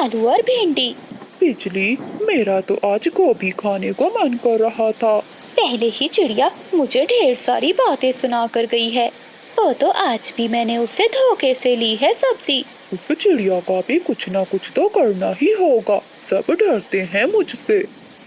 आलू और भिंडी। बिजली, मेरा तो आज गोभी खाने को मन कर रहा था। पहले ही चिड़िया मुझे ढेर सारी बातें सुना कर गई है, वो तो आज भी मैंने उससे धोखे से ली है सब्जी। उस चिड़िया का भी कुछ ना कुछ तो करना ही होगा। सब डरते हैं मुझसे,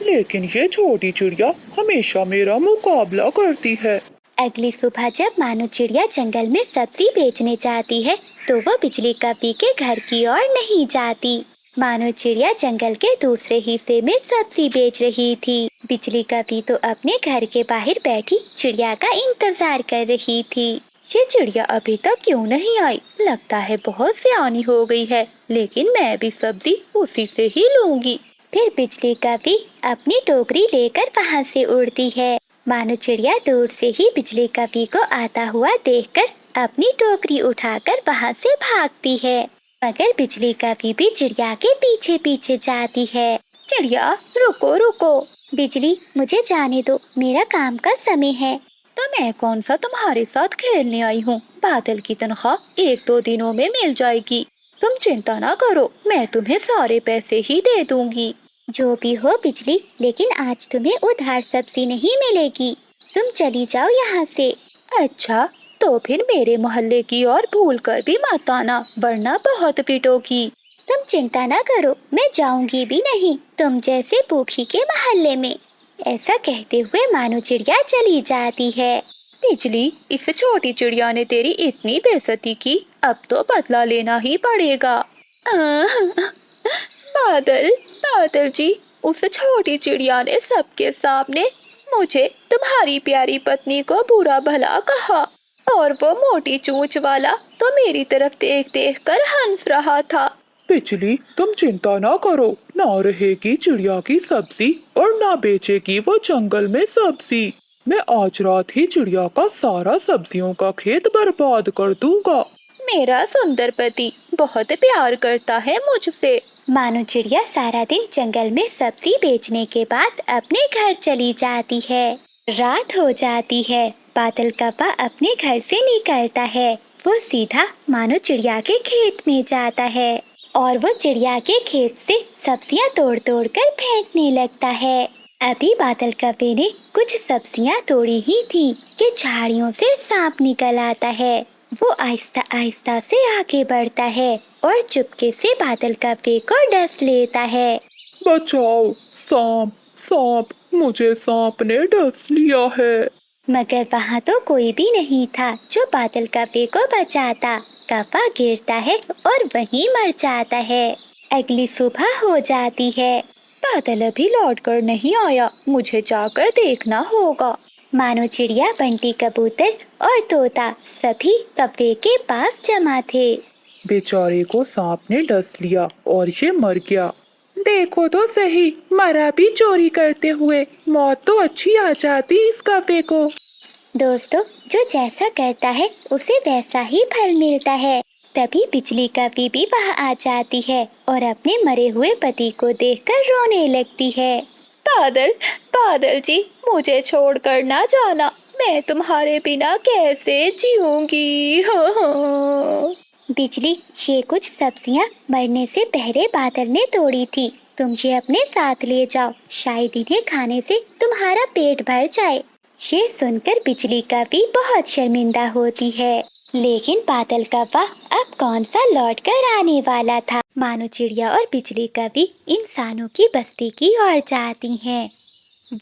लेकिन ये छोटी चिड़िया हमेशा मेरा मुकाबला करती है। अगली सुबह जब मानो चिड़िया जंगल में सब्जी बेचने जाती है तो वो बिजली कपी के घर की ओर नहीं जाती। मानो चिड़िया जंगल के दूसरे हिस्से में सब्जी बेच रही थी। बिजली कपी तो अपने घर के बाहर बैठी चिड़िया का इंतजार कर रही थी। ये चिड़िया अभी तक क्यों नहीं आई? लगता है बहुत सियानी हो गई है, लेकिन मैं भी सब्जी उसी से ही लूंगी। फिर बिजली कपी अपनी टोकरी लेकर वहाँ से उड़ती है। मानो चिड़िया दूर से ही बिजली कपी को आता हुआ देखकर अपनी टोकरी उठाकर वहाँ से भागती है, मगर बिजली कपी भी चिड़िया के पीछे पीछे जाती है। चिड़िया रुको रुको। बिजली, मुझे जाने दो, मेरा काम का समय है। तो मैं कौन सा तुम्हारे साथ खेलने आई हूँ? बादल की तनख्वाह 1-2 दिनों में मिल जाएगी। तुम चिंता ना करो, मैं तुम्हें सारे पैसे ही दे दूंगी। जो भी हो बिजली, लेकिन आज तुम्हें उधार सब्जी नहीं मिलेगी। तुम चली जाओ यहाँ से। अच्छा, तो फिर मेरे मोहल्ले की ओर भूल कर भी मत आना, वरना बहुत पिटोगी। तुम चिंता ना करो, मैं जाऊंगी भी नहीं तुम जैसे भूखी के मोहल्ले में। ऐसा कहते हुए मानो चिड़िया चली जाती है। बिजली, इस छोटी चिड़िया ने तेरी इतनी बेइज्जती की, अब तो बदला लेना ही पड़ेगा। बादल, बादल जी, उस छोटी चिड़िया ने सबके सामने मुझे तुम्हारी प्यारी पत्नी को बुरा भला कहा, और वो मोटी चोंच वाला तो मेरी तरफ देख देख कर हंस रहा था। बिजली, तुम चिंता ना करो, ना रहेगी चिड़िया की सब्जी और ना बेचेगी वो जंगल में सब्जी। मैं आज रात ही चिड़िया का सारा सब्जियों का खेत बर्बाद कर दूंगा। मेरा सुंदर पति बहुत प्यार करता है मुझसे। मानो चिड़िया सारा दिन जंगल में सब्जी बेचने के बाद अपने घर चली जाती है। रात हो जाती है। बादल कप्पा अपने घर से निकलता है। वो सीधा मानो चिड़िया के खेत में जाता है और वो चिड़िया के खेत से सब्जियां तोड़ तोड़ कर फेंकने लगता है। अभी बादल कप्पे ने कुछ सब्जियां तोड़ी ही थी कि झाड़ियों से सांप निकल आता है। वो आहिस्ता आहिस्ता से आगे बढ़ता है और चुपके से बादल कप्पे को डस लेता है। बचाओ, सांप, सांप, मुझे सांप ने डस लिया है। मगर वहाँ तो कोई भी नहीं था जो बादल कप्पे को बचाता। कप्पा गिरता है और वहीं मर जाता है। अगली सुबह हो जाती है। बादल अभी लौट कर नहीं आया, मुझे जाकर देखना होगा। मानो चिड़िया, बंटी कबूतर और तोता सभी कप्पे के पास जमा थे। बेचारे को सांप ने डस लिया और ये मर गया। देखो तो सही, मरा भी चोरी करते हुए। मौत तो अच्छी आ जाती इस कप्पे को। दोस्तों, जो जैसा करता है उसे वैसा ही फल मिलता है। तभी बिजली कपी भी वहाँ आ जाती है और अपने मरे हुए पति को देखकर रोने लगती है। बादल, बादल जी, मुझे छोड़कर ना जाना, मैं तुम्हारे बिना कैसे जीऊंगी। बिजली, ये कुछ सब्जियाँ मरने से पहले बादल ने तोड़ी थी, तुम ये अपने साथ ले जाओ, शायद इन्हें खाने से तुम्हारा पेट भर जाए। ये सुनकर बिजली कपी बहुत शर्मिंदा होती है, लेकिन बादल कप्पा अब कौन सा लौट कर आने वाला था। मानो चिड़िया और बिजली कपी इंसानों की बस्ती की ओर जाती हैं।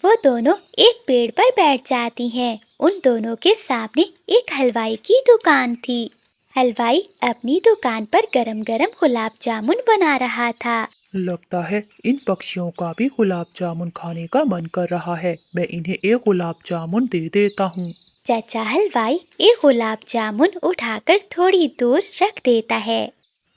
वो दोनों एक पेड़ पर बैठ जाती हैं। उन दोनों के सामने एक हलवाई की दुकान थी। हलवाई अपनी दुकान पर गरम गरम गुलाब जामुन बना रहा था। लगता है इन पक्षियों का भी गुलाब जामुन खाने का मन कर रहा है। मैं इन्हें एक गुलाब जामुन दे देता हूँ। चाचा हलवाई एक गुलाब जामुन उठाकर थोड़ी दूर रख देता है।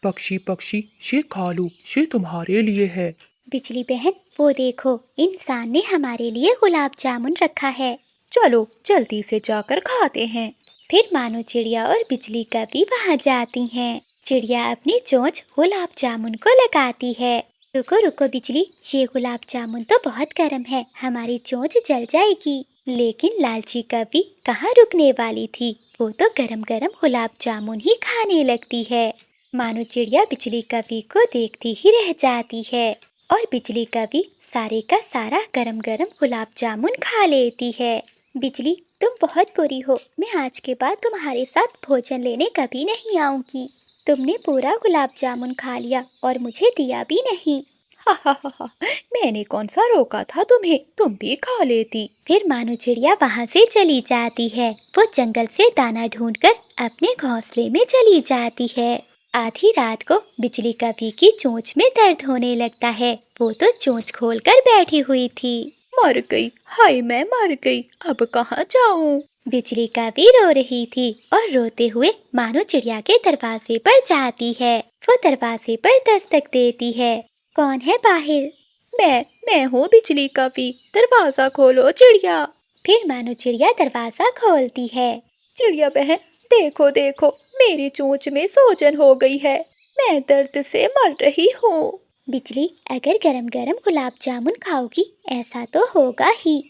पक्षी पक्षी, ये खा लो, ये तुम्हारे लिए है। बिजली बहन, वो देखो, इंसान ने हमारे लिए गुलाब जामुन रखा है। चलो जल्दी से जाकर खाते हैं। फिर मानो चिड़िया और बिजली कपी वहाँ जाती हैं। चिड़िया अपनी चोंच गुलाब जामुन को लगाती है। रुको रुको बिजली, ये गुलाब जामुन तो बहुत गर्म है, हमारी चोंच जल जाएगी। लेकिन लालची कपी कहाँ रुकने वाली थी, वो तो गरम गरम गुलाब जामुन ही खाने लगती है। मानो चिड़िया बिजली कवि को देखती ही रह जाती है और बिजली कवि सारे का सारा गरम गरम गुलाब जामुन खा लेती है। बिजली, तुम बहुत बुरी हो। मैं आज के बाद तुम्हारे साथ भोजन लेने कभी नहीं आऊंगी। तुमने पूरा गुलाब जामुन खा लिया और मुझे दिया भी नहीं। हा हा हा हा, मैंने कौन सा रोका था तुम्हें, तुम भी खा लेती। फिर मानो चिड़िया वहाँ से चली जाती है। वो जंगल से दाना ढूंढकर अपने घोंसले में चली जाती है। आधी रात को बिजली कवि की चोंच में दर्द होने लगता है। वो तो चोंच खोलकर बैठी हुई थी। मर गई, हाय मैं मर गई, अब कहाँ जाऊं। बिजली कवि रो रही थी और रोते हुए मानो चिड़िया के दरवाजे पर जाती है। वो दरवाजे पर दस्तक देती है। कौन है बाहर? मैं हूँ बिजली कवि, दरवाजा खोलो चिड़िया। फिर मानो चिड़िया दरवाजा खोलती है। चिड़िया बहन, देखो देखो, मेरी चोंच में सूजन हो गई है, मैं दर्द से मर रही हूँ। बिजली, अगर गरम गरम गुलाब जामुन खाओगी ऐसा तो होगा ही।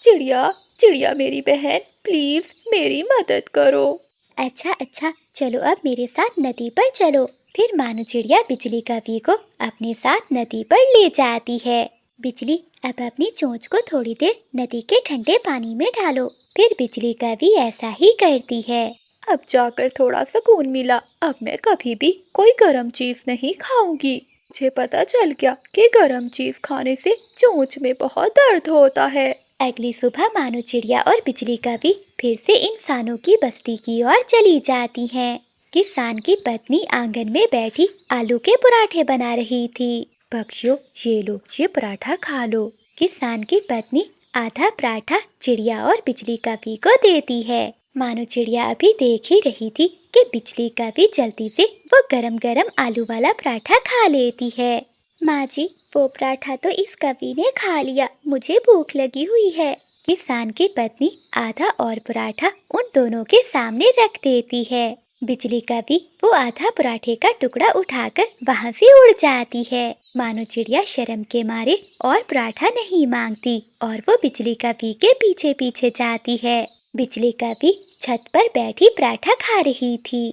चिड़िया चिड़िया मेरी बहन, प्लीज मेरी मदद करो। अच्छा अच्छा, चलो अब मेरे साथ नदी पर चलो। फिर मानो चिड़िया बिजली कवि को अपने साथ नदी पर ले जाती है। बिजली, अब अपनी चोंच को थोड़ी देर नदी के ठंडे पानी में डालो। फिर बिजली कवि ऐसा ही करती है। अब जाकर थोड़ा सुकून मिला, अब मैं कभी भी कोई गरम चीज नहीं खाऊंगी। मुझे पता चल गया कि गरम चीज खाने से चोंच में बहुत दर्द होता है। अगली सुबह मानो चिड़िया और बिजली कवि फिर से इंसानों की बस्ती की ओर चली जाती हैं। किसान की पत्नी आंगन में बैठी आलू के पराठे बना रही थी। पक्षियों, ये लो, ये पराठा खा लो। किसान की पत्नी आधा पराठा चिड़िया और बिजली कवि को देती है। मानो चिड़िया अभी देख ही रही थी कि बिजली कवि जल्दी से वो गरम गरम आलू वाला पराठा खा लेती है। माँ जी, वो पराठा तो इस कवि ने खा लिया, मुझे भूख लगी हुई है। किसान की पत्नी आधा और पराठा उन दोनों के सामने रख देती है। बिजली कवि वो आधा पराठे का टुकड़ा उठाकर वहाँ से उड़ जाती है। मानो चिड़िया शर्म के मारे और पराठा नहीं मांगती और वो बिजली कवि के पीछे पीछे जाती है। बिजली कवि छत पर बैठी पराठा खा रही थी।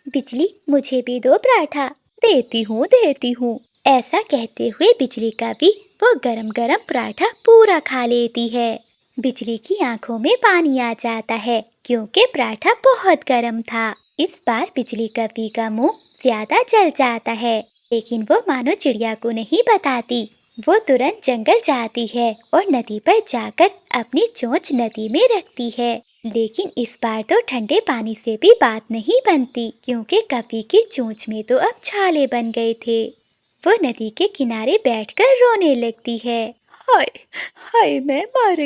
बिजली, मुझे भी दो पराठा। देती हूँ। ऐसा कहते हुए बिजली कवि वो गरम गरम पराठा पूरा खा लेती है। बिजली की आंखों में पानी आ जाता है क्योंकि पराठा बहुत गर्म था। इस बार बिजली कवि का मुंह ज्यादा जल जाता है, लेकिन वो मानो चिड़िया को नहीं बताती। वो तुरंत जंगल जाती है और नदी पर जाकर अपनी चोंच नदी में रखती है। लेकिन इस बार तो ठंडे पानी से भी बात नहीं बनती क्योंकि कवि की चोंच में तो अब छाले बन गए थे। वो नदी के किनारे बैठकर रोने लगती है। हाय हाय मैं मर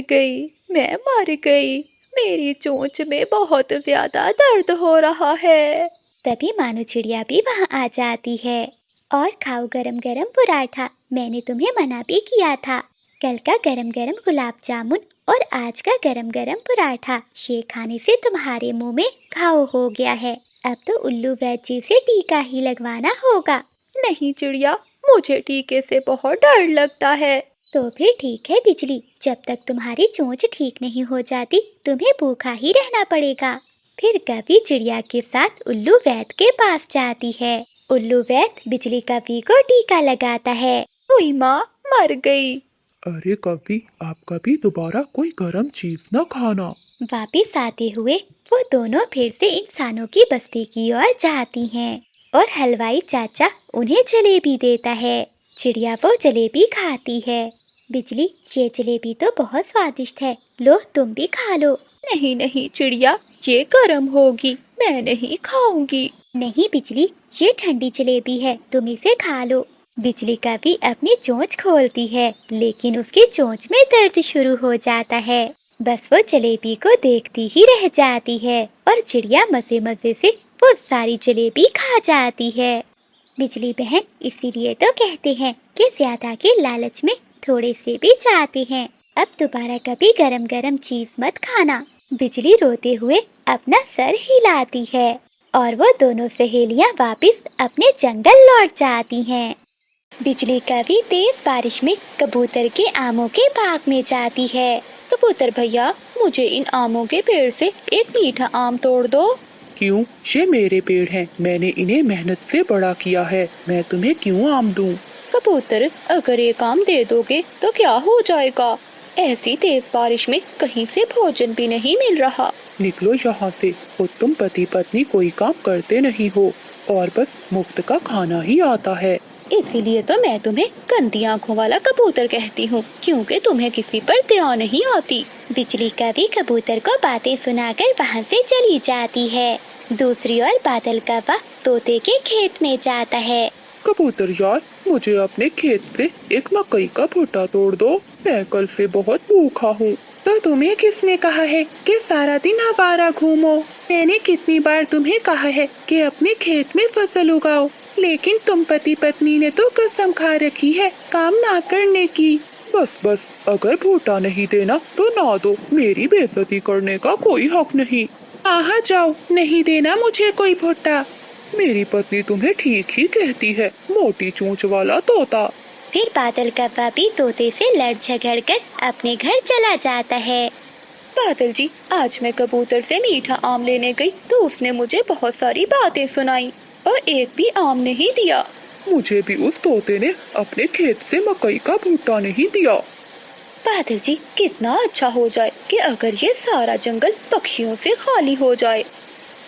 गई, मेरी चोंच में बहुत ज्यादा दर्द हो रहा है। तभी मानो चिड़िया भी वहाँ आ जाती है। और खाओ गरम गरम पराठा, मैंने तुम्हें मना भी किया था। कल का गरम गरम गुलाब जामुन और आज का गरम गरम पराठा, ये खाने से तुम्हारे मुंह में घाव हो गया है। अब तो उल्लू वैद्य से टीका ही लगवाना होगा। नहीं चिड़िया, मुझे टीके से बहुत डर लगता है। तो फिर ठीक है बिजली, जब तक तुम्हारी चोंच ठीक नहीं हो जाती तुम्हें भूखा ही रहना पड़ेगा। फिर कवि चिड़िया के साथ उल्लू वैद्य के पास जाती है। उल्लू वैद्य बिजली कवि को टीका लगाता है। हुई माँ, मर गई। अरे कभी आप कभी दोबारा कोई गरम चीज न खाना। वापिस आते हुए वो दोनों फिर से इंसानों की बस्ती की ओर जाती हैं और हलवाई चाचा उन्हें जलेबी देता है। चिड़िया वो जलेबी खाती है। बिजली, ये जलेबी तो बहुत स्वादिष्ट है, लो तुम भी खा लो। नहीं नहीं चिड़िया, ये गर्म होगी, मैं नहीं खाऊंगी। नहीं बिजली, ये ठंडी जलेबी है, तुम इसे खा लो। बिजली कवि अपनी चोंच खोलती है, लेकिन उसकी चोंच में दर्द शुरू हो जाता है। बस वो जलेबी को देखती ही रह जाती है और चिड़िया मजे मजे से वो सारी जलेबी खा जाती है। बिजली बहन, इसीलिए तो कहते हैं कि ज्यादा के लालच में थोड़े से भी चाहते हैं। अब दोबारा कभी गरम गरम चीज मत खाना। बिजली रोते हुए अपना सर हिलाती है और वो दोनों सहेलियां वापस अपने जंगल लौट जाती हैं। बिजली कवि तेज बारिश में कबूतर के आमों के बाग में जाती है। कबूतर भैया, मुझे इन आमों के पेड़ से एक मीठा आम तोड़ दो। क्यों? ये मेरे पेड़ हैं, मैंने इन्हें मेहनत से बड़ा किया है, मैं तुम्हें क्यों आम दूं? कबूतर, अगर एक आम दे दोगे तो क्या हो जाएगा? ऐसी तेज बारिश में कहीं से भोजन भी नहीं मिल रहा। निकलो यहाँ से, खुद तुम पति पत्नी कोई काम करते नहीं हो और बस मुफ्त का खाना ही आता है। इसीलिए तो मैं तुम्हें गंदी आंखों वाला कबूतर कहती हूँ, क्योंकि तुम्हें किसी पर दया नहीं आती। बिजली कभी कबूतर को बातें सुनाकर वहाँ से चली जाती है। दूसरी ओर बादल कौवा तोते के खेत में जाता है। कबूतर यार, मुझे अपने खेत से एक मकई का भुट्टा तोड़ दो, मैं कल से बहुत भूखा हूँ। तो तुम्हें किसने कहा है कि सारा दिन आवारा घूमो? मैंने कितनी बार तुम्हें कहा है कि अपने खेत में फसल उगाओ, लेकिन तुम पति पत्नी ने तो कसम खा रखी है काम ना करने की। बस बस, अगर भुट्टा नहीं देना तो ना दो, मेरी बेइज्जती करने का कोई हक नहीं। आहा जाओ, नहीं देना मुझे कोई भुट्टा। मेरी पत्नी तुम्हें ठीक ही कहती है, मोटी चोंच वाला तोता। फिर बादल कौवा भी तोते से लड़ झगड़ कर अपने घर चला जाता है। बादल जी, आज मैं कबूतर से मीठा आम लेने गई तो उसने मुझे बहुत सारी बातें सुनाई और एक भी आम नहीं दिया। मुझे भी उस तोते ने अपने खेत से मकई का भुट्टा नहीं दिया। बादल जी, कितना अच्छा हो जाए कि अगर ये सारा जंगल पक्षियों से खाली हो जाए,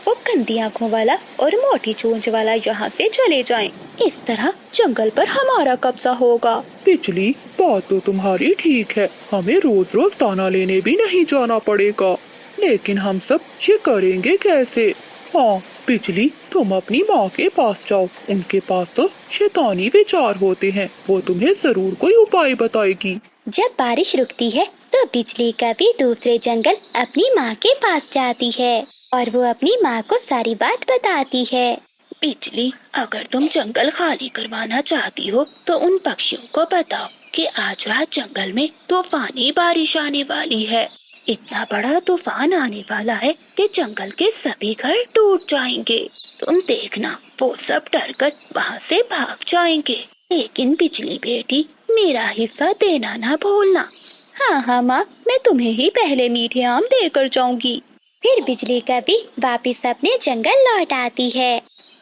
वो गंदी आंखों वाला और मोटी चोंच वाला यहाँ से चले जाएं। इस तरह जंगल पर हमारा कब्जा होगा। बिजली, बात तो तुम्हारी ठीक है, हमें रोज रोज दाना लेने भी नहीं जाना पड़ेगा, लेकिन हम सब ये करेंगे कैसे? हाँ बिजली, तुम अपनी माँ के पास जाओ, उनके पास तो शैतानी विचार होते हैं, वो तुम्हें जरूर कोई उपाय बताएगी। जब बारिश रुकती है तो बिजली कभी दूसरे जंगल अपनी माँ के पास जाती है और वो अपनी माँ को सारी बात बताती है। बिजली, अगर तुम जंगल खाली करवाना चाहती हो तो उन पक्षियों को बताओ कि आज रात जंगल में तूफानी बारिश आने वाली है। इतना बड़ा तूफान आने वाला है कि जंगल के सभी घर टूट जाएंगे। तुम देखना, वो सब डरकर वहाँ से भाग जाएंगे। लेकिन बिजली बेटी, मेरा हिस्सा देना ना भूलना। हाँ हाँ माँ, मैं तुम्हें ही पहले मीठे आम देकर जाऊंगी। फिर बिजली कभी वापिस अपने जंगल लौट आती है।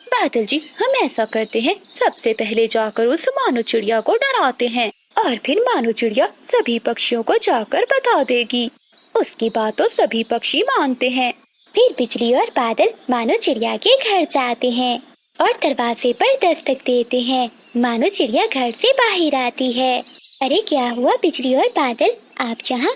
बादल जी, हम ऐसा करते हैं, सबसे पहले जाकर उस मानो चिड़िया को डराते हैं और फिर मानो चिड़िया सभी पक्षियों को जाकर बता देगी। उसकी बात तो सभी पक्षी मानते हैं। फिर बिजली और बादल मानो चिड़िया के घर जाते हैं और दरवाजे पर दस्तक देते हैं। मानो चिड़िया घर से बाहर आती है। अरे क्या हुआ बिजली और बादल, आप यहाँ?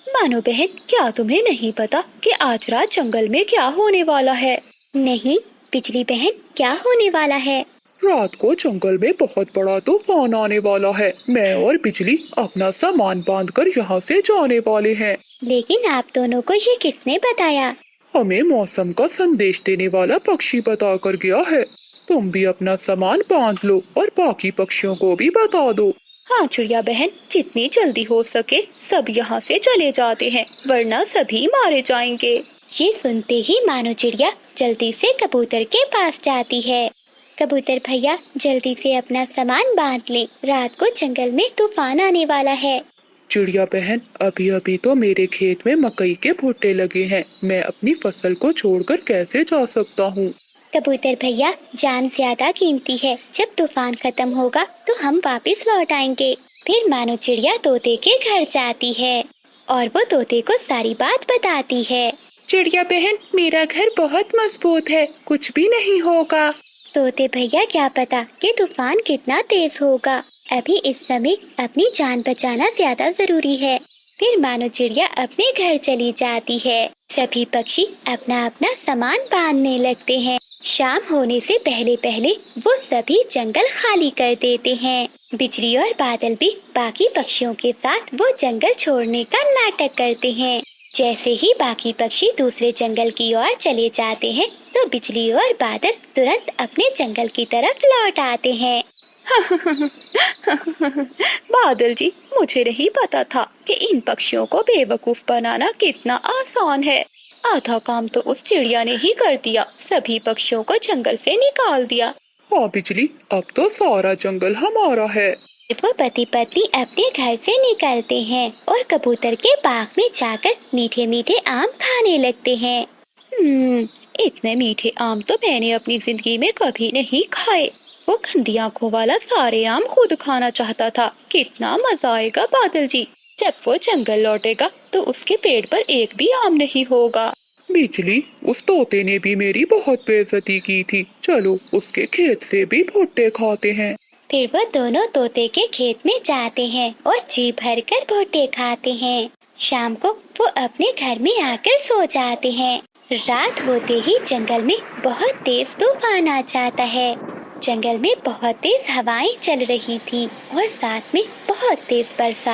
मानो बहन, क्या तुम्हें नहीं पता कि आज रात जंगल में क्या होने वाला है? नहीं बिजली बहन, क्या होने वाला है? रात को जंगल में बहुत बड़ा तूफान आने वाला है, मैं और बिजली अपना सामान बांधकर यहाँ से जाने वाले हैं। लेकिन आप दोनों को ये किसने बताया? हमें मौसम का संदेश देने वाला पक्षी बता कर गया है। तुम भी अपना सामान बांध लो और बाकी पक्षियों को भी बता दो। हाँ चिड़िया बहन, जितनी जल्दी हो सके सब यहाँ से चले जाते हैं, वरना सभी मारे जाएंगे। ये सुनते ही मानो चिड़िया जल्दी से कबूतर के पास जाती है। कबूतर भैया, जल्दी से अपना सामान बांध ले, रात को जंगल में तूफान आने वाला है। चिड़िया बहन, अभी अभी तो मेरे खेत में मकई के भुट्टे लगे हैं, मैं अपनी फसल को छोड़कर कैसे जा सकता हूँ? कबूतर भैया, जान ज्यादा कीमती है, जब तूफान खत्म होगा तो हम वापस लौट आएंगे। फिर मानो चिड़िया तोते के घर जाती है और वो तोते को सारी बात बताती है। चिड़िया बहन, मेरा घर बहुत मजबूत है, कुछ भी नहीं होगा। तोते भैया, क्या पता कि तूफान कितना तेज होगा, अभी इस समय अपनी जान बचाना ज्यादा जरूरी है। फिर मानो चिड़िया अपने घर चली जाती है। सभी पक्षी अपना अपना सामान बांधने लगते हैं। शाम होने से पहले पहले वो सभी जंगल खाली कर देते हैं। बिजली और बादल भी बाकी पक्षियों के साथ वो जंगल छोड़ने का नाटक करते हैं। जैसे ही बाकी पक्षी दूसरे जंगल की ओर चले जाते हैं तो बिजली और बादल तुरंत अपने जंगल की तरफ लौट आते हैं। बादल जी, मुझे नहीं पता था कि इन पक्षियों को बेवकूफ बनाना कितना आसान है। आधा काम तो उस चिड़िया ने ही कर दिया, सभी पक्षियों को जंगल से निकाल दिया। हाँ बिजली, अब तो सारा जंगल हमारा है। वो पति पत्नी अपने घर से निकलते हैं और कबूतर के बाग में जाकर मीठे मीठे आम खाने लगते हैं। इतने मीठे आम तो मैंने अपनी जिंदगी में कभी नहीं खाए। वो गंदी आंखों वाला सारे आम खुद खाना चाहता था। कितना मजा आएगा बादल जी, जब वो जंगल लौटेगा तो उसके पेड़ पर एक भी आम नहीं होगा। बिजली, उस तोते ने भी मेरी बहुत बेइज्जती की थी। चलो उसके खेत से भी भुट्टे खाते हैं। फिर वो दोनों तोते के खेत में जाते हैं और जी भर कर भुट्टे खाते हैं। शाम को वो अपने घर में आकर सो जाते हैं। रात होते ही जंगल में बहुत तेज तूफान आ जाता है। जंगल में बहुत तेज हवाएं चल रही थी और साथ में बहुत तेज बरसात